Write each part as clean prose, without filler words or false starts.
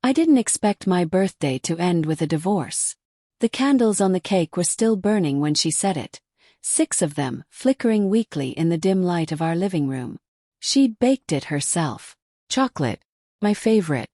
I didn't expect my birthday to end with a divorce. The candles on the cake were still burning when she said it, 6 of them flickering weakly in the dim light of our living room. She'd baked it herself. Chocolate. My favorite.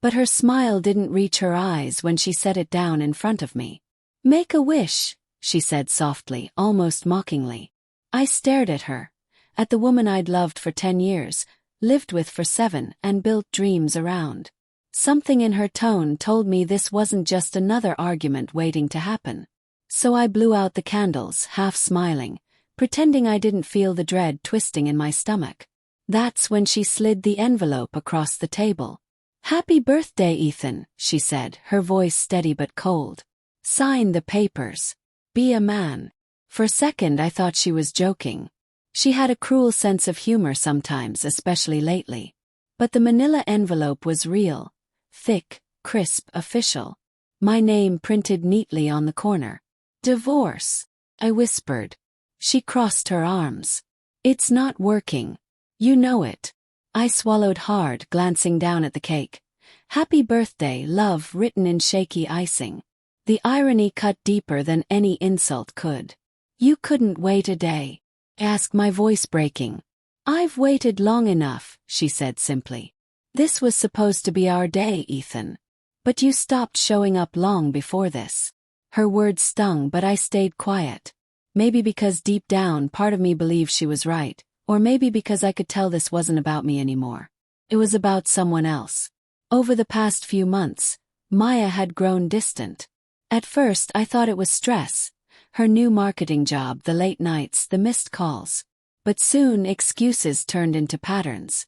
But her smile didn't reach her eyes when she set it down in front of me. "Make a wish," she said softly, almost mockingly. I stared at her, at the woman I'd loved for 10 years, lived with for 7, and built dreams around. Something in her tone told me this wasn't just another argument waiting to happen. So I blew out the candles, half smiling, pretending I didn't feel the dread twisting in my stomach. That's when she slid the envelope across the table. "Happy birthday, Ethan," she said, her voice steady but cold. "Sign the papers. Be a man." For a second I thought she was joking. She had a cruel sense of humor sometimes, especially lately. But the manila envelope was real. Thick, crisp, official. My name printed neatly on the corner. "Divorce," I whispered. She crossed her arms. "It's not working. You know it." I swallowed hard, glancing down at the cake. "Happy birthday, love," written in shaky icing. The irony cut deeper than any insult could. "You couldn't wait a day?" I asked, my voice breaking. "I've waited long enough," she said simply. "This was supposed to be our day, Ethan. But you stopped showing up long before this." Her words stung, but I stayed quiet. Maybe because deep down part of me believed she was right, or maybe because I could tell this wasn't about me anymore. It was about someone else. Over the past few months, Maya had grown distant. At first I thought it was stress. Her new marketing job, the late nights, the missed calls. But soon excuses turned into patterns.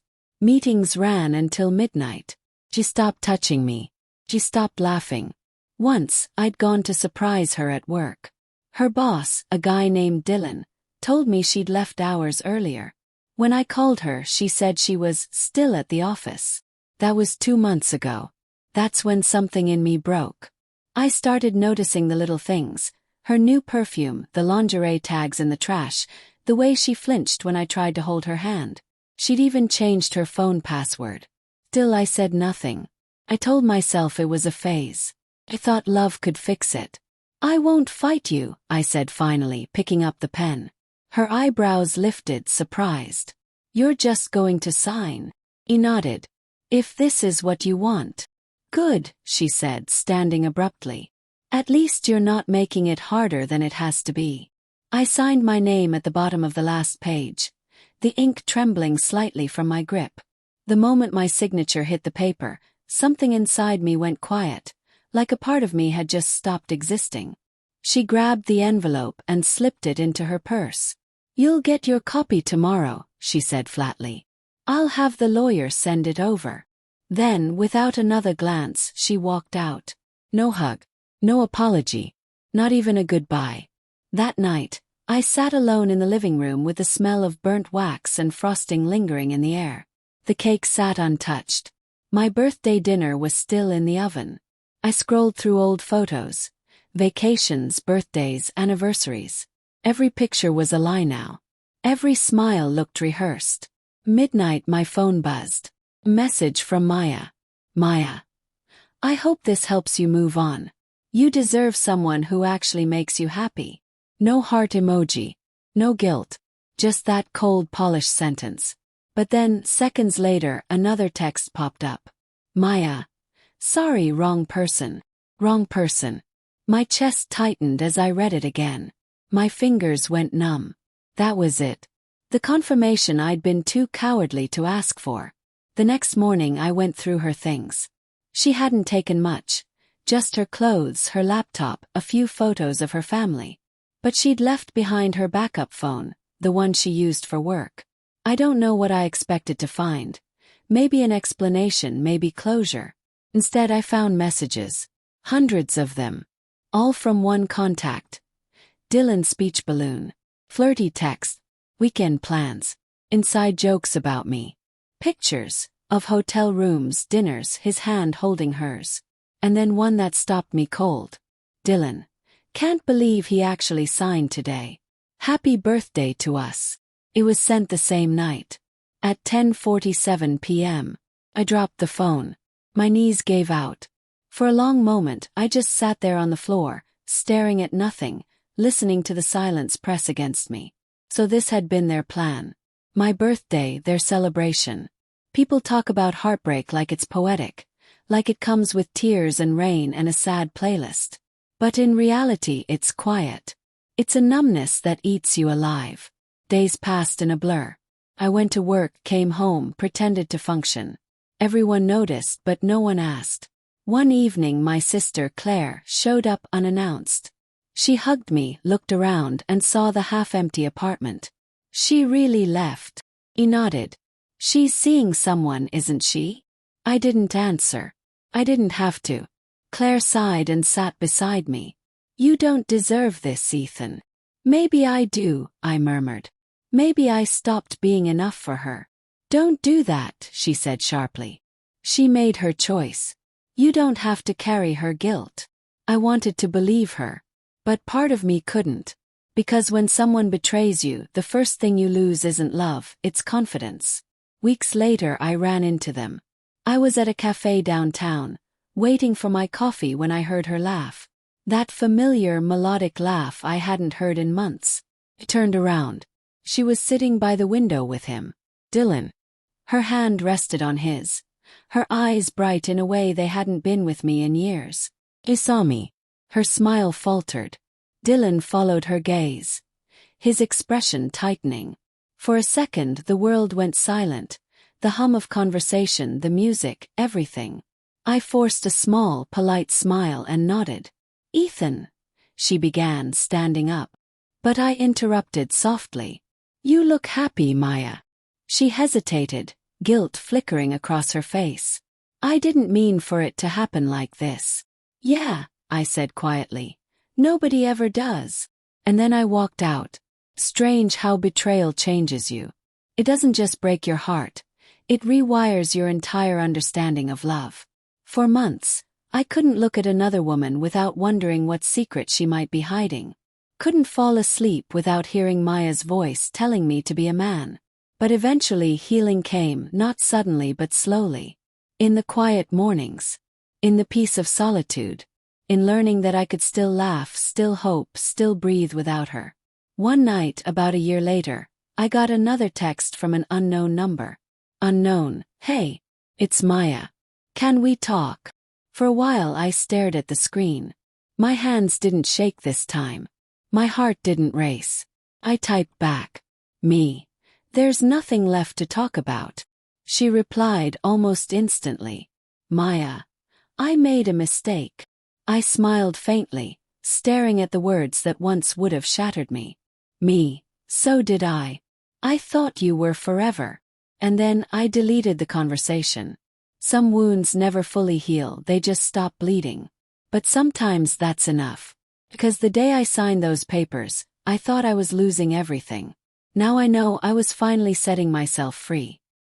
Meetings ran until midnight. She stopped touching me. She stopped laughing. Once, I'd gone to surprise her at work. Her boss, a guy named Dylan, told me she'd left hours earlier. When I called her, she said she was still at the office. That was 2 months ago. That's when something in me broke. I started noticing the little things. Her new perfume, the lingerie tags in the trash, the way she flinched when I tried to hold her hand. She'd even changed her phone password. Still I said nothing. I told myself it was a phase. I thought love could fix it. "I won't fight you," I said finally, picking up the pen. Her eyebrows lifted, surprised. "You're just going to sign?" He nodded. "If this is what you want." "Good," she said, standing abruptly. "At least you're not making it harder than it has to be." I signed my name at the bottom of the last page, the ink trembling slightly from my grip. The moment my signature hit the paper, something inside me went quiet, like a part of me had just stopped existing. She grabbed the envelope and slipped it into her purse. "You'll get your copy tomorrow," she said flatly. "I'll have the lawyer send it over." Then, without another glance, she walked out. No hug. No apology. Not even a goodbye. That night, I sat alone in the living room with the smell of burnt wax and frosting lingering in the air. The cake sat untouched. My birthday dinner was still in the oven. I scrolled through old photos. Vacations, birthdays, anniversaries. Every picture was a lie now. Every smile looked rehearsed. Midnight, my phone buzzed. A message from Maya. "Maya, I hope this helps you move on. You deserve someone who actually makes you happy." No heart emoji. No guilt. Just that cold, polished sentence. But then, seconds later, another text popped up. "Maya, sorry, wrong person. Wrong person." My chest tightened as I read it again. My fingers went numb. That was it. The confirmation I'd been too cowardly to ask for. The next morning I went through her things. She hadn't taken much. Just her clothes, her laptop, a few photos of her family. But she'd left behind her backup phone, the one she used for work. I don't know what I expected to find. Maybe an explanation, maybe closure. Instead I found messages. Hundreds of them. All from one contact. Dylan's speech balloon. Flirty text. Weekend plans. Inside jokes about me. Pictures of hotel rooms, dinners, his hand holding hers. And then one that stopped me cold. "Dylan. Can't believe he actually signed today. Happy birthday to us." It was sent the same night. At 10:47 p.m. I dropped the phone. My knees gave out. For a long moment, I just sat there on the floor, staring at nothing, listening to the silence press against me. So this had been their plan. My birthday, their celebration. People talk about heartbreak like it's poetic, like it comes with tears and rain and a sad playlist. But in reality, it's quiet. It's a numbness that eats you alive. Days passed in a blur. I went to work, came home, pretended to function. Everyone noticed, but no one asked. One evening, my sister Claire showed up unannounced. She hugged me, looked around, and saw the half-empty apartment. She really left. He nodded. She's seeing someone, isn't she? I didn't answer. I didn't have to. Claire sighed and sat beside me. You don't deserve this, Ethan. Maybe I do, I murmured. Maybe I stopped being enough for her. Don't do that, she said sharply. She made her choice. You don't have to carry her guilt. I wanted to believe her. But part of me couldn't. Because when someone betrays you, the first thing you lose isn't love, it's confidence. Weeks later, I ran into them. I was at a cafe downtown, waiting for my coffee when I heard her laugh. That familiar, melodic laugh I hadn't heard in months. I turned around. She was sitting by the window with him. Dylan. Her hand rested on his. Her eyes bright in a way they hadn't been with me in years. He saw me. Her smile faltered. Dylan followed her gaze. His expression tightening. For a second the world went silent. The hum of conversation, the music, everything. I forced a small, polite smile and nodded. Ethan, she began, standing up. But I interrupted softly. You look happy, Maya. She hesitated, guilt flickering across her face. I didn't mean for it to happen like this. Yeah, I said quietly. Nobody ever does. And then I walked out. Strange how betrayal changes you. It doesn't just break your heart. It rewires your entire understanding of love. For months, I couldn't look at another woman without wondering what secret she might be hiding. Couldn't fall asleep without hearing Maya's voice telling me to be a man. But eventually healing came, not suddenly but slowly. In the quiet mornings. In the peace of solitude. In learning that I could still laugh, still hope, still breathe without her. One night, about a year later, I got another text from an unknown number. Unknown. Hey. It's Maya. Can we talk? For a while I stared at the screen. My hands didn't shake this time. My heart didn't race. I typed back. Me. There's nothing left to talk about. She replied almost instantly. Maya. I made a mistake. I smiled faintly, staring at the words that once would have shattered me. Me. So did I. I thought you were forever. And then I deleted the conversation. Some wounds never fully heal, they just stop bleeding. But sometimes that's enough. Because the day I signed those papers, I thought I was losing everything. Now I know I was finally setting myself free.